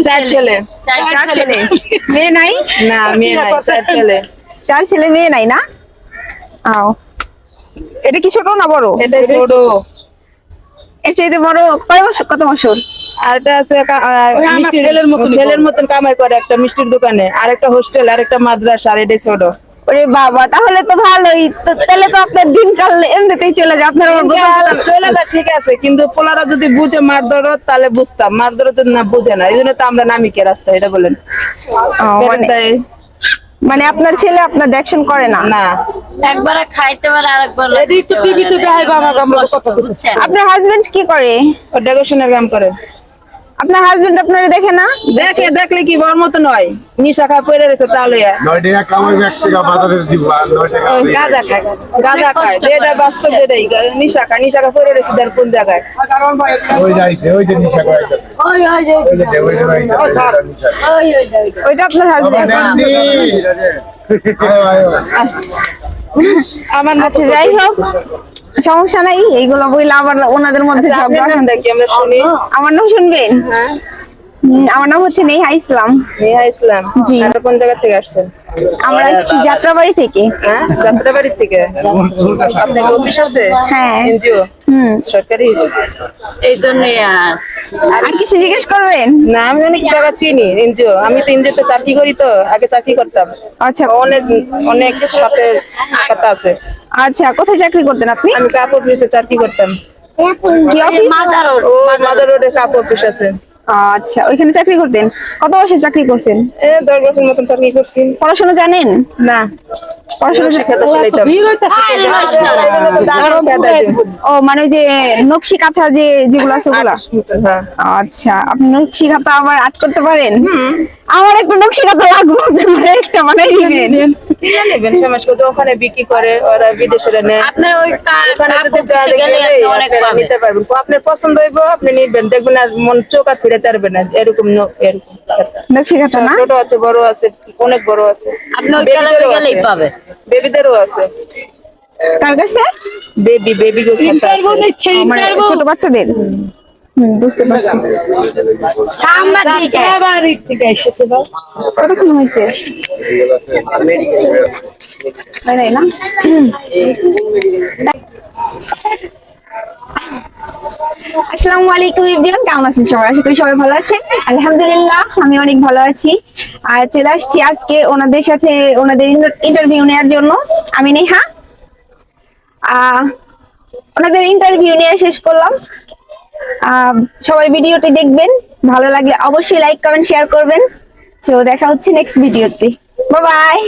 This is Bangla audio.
চার ছেলে। চার ছেলে, মেয়ে নাই? না মেয়ে নাই, চার ছেলে। চার ছেলে মেয়ে নাই না? আও, এটা কি ছোট না বড়? এটা ছোট। এর চাইতে বড় কয় বছর, কত বছর? আর এটা আছে মিষ্টির ছেলের মতন কামাই করে একটা মিষ্টির দোকানে, আর একটা হোস্টেল, আর একটা মাদ্রাসা, আর এটা ছোট। ওরে বাবা, তাহলে তো ভালোই। তাহলে তো আপনার দিনকাল এমনিতেই চলে যায়। আপনার চলে যায় ঠিক আছে, কিন্তু পোলারা যদি বুঝে মার দরদ তাহলে বুঝতাম, মার দরদ যদি না বুঝে না, এই জন্য তো আমরা নামি কে রাস্তা, এটা বলেন। মানে আপনার ছেলে আপনার দেখশন করে না? না, একবার খাইতে পারে আরেকবার একটু টিভিতে দেখাই বাবা আমরা কথা বলছি। আপনার হাজবেন্ড কি করে? ও ডেকোরেশনের কাম করে। আপনার হাজবেন্ড আপনারে দেখে না? দেখে, দেখলে কি বড় মতো নয়, নিশা খায় পড়ে রয়েছে তাহলে 9 টাকা কামাই, 1 টাকা বাজারে দিব, আর 9 টাকা গাঁজা খায়, গাঁজা খায়, এটা বাস্তব, এটাই নিশা খায়, নিশা খায় পড়ে রয়েছে তার কোন জায়গায়। ওই যাইতে, ওই যে নিশা করে ওই ওই ওই যে ওই যে নিশা ওই ওই ওইটা আপনার হাজবেন্ড? আমার মতো আচ্ছা, যাই হোক, সমস্যা নাই। এইগুলো বইলে আবার ওনাদের মধ্যে ঝগড়া। দেখি আমরা শুনি। আমার নাম শুনবেন? হ্যাঁ, আমার নাম হচ্ছে নেহা ইসলাম। নেহা ইসলাম। জি। আপনারা কোন জায়গা থেকে আসছেন? আমরা আসছি যাত্রাবাড়ি থেকে। হ্যাঁ, যাত্রাবাড়ির থেকে। আপনার অফিস আছে? হ্যাঁ। এনজিও? সরকারি? এই তো নিয়ে আস আর কিছু জিজ্ঞেস করবেন? না, আমি অনেক জায়গা চিনি এনজিও, আমি তো এনজিওতে চাকরি করি, তো আগে চাকরি করতাম। আচ্ছা, অনেক অনেক সাথে কথা আছে। আচ্ছা, কোথায় চাকরি করতেন আপনি? আমি কাপড় অফিসে চাকরি করতাম। কি অফিস? মাজার রোড ও মাদার রোডে কাপড় অফিস আছে। আচ্ছা, ওইখানে চাকরি করতেন। কত বছর চাকরি করছেন? 10 বছর মতন চাকরি করছি। পড়াশোনা জানেন? না, পড়াশোনা শিক্ষাতে শিখাইতাম। ও মানে ওই যে নকশি কাঁথা যেগুলো আছে ওগুলা? হ্যাঁ। আচ্ছা, আপনি নকশি কাঁথা আবার আর্ট করতে পারেন? আমার একটা নকশি কাঁথা লাগবে, মানে একটা বানাই দিবেন। নেবেন সমাজ কত ওখানে বিক্রি করে, ওরা বিদেশে নেয়। আপনার ওই ওখানে যদি যা গেলে দেখলে আপনি অনেক আপনারা পাবেন। নিতে পারবেন, আপনার পছন্দ হইব আপনি নিবেন, দেখবেন আর মন চোখ আর ফিরে পারবে না, এরকম এরকম নকশি কাঁথা না? ছোট আছে, বড় আছে, অনেক বড় আছে। আপনি ওই বেবিদেরও ক্লাবে গেলেই আছে। পাবে। বেবিদেরও আছে। কার কাছে? বেবি গো খেতে আছে। মানে ছোট বাচ্চাদের? বুঝতে পারছি। যাত্রাবাড়ি থেকে এসেছে গো। কতক্ষণ হয়েছে? নাই না? আসসালামু আলাইকুম এভরিওয়ান, কেমন আছেন সবাই? আশা করি সবাই ভালো আছেন। আলহামদুলিল্লাহ, আমি অনেক ভালো আছি। আর চলে আসছি আজকে ওনাদের সাথে ওনাদের ইন্টারভিউ নেওয়ার জন্য। আমি নেহা। ওনাদের ইন্টারভিউ নিয়ে শেষ করলাম। সবাই ভিডিওটি দেখবেন, ভালো লাগলে অবশ্যই লাইক কমেন্ট শেয়ার করবেন। তো দেখা হচ্ছে নেক্সট ভিডিওতে। Bye bye.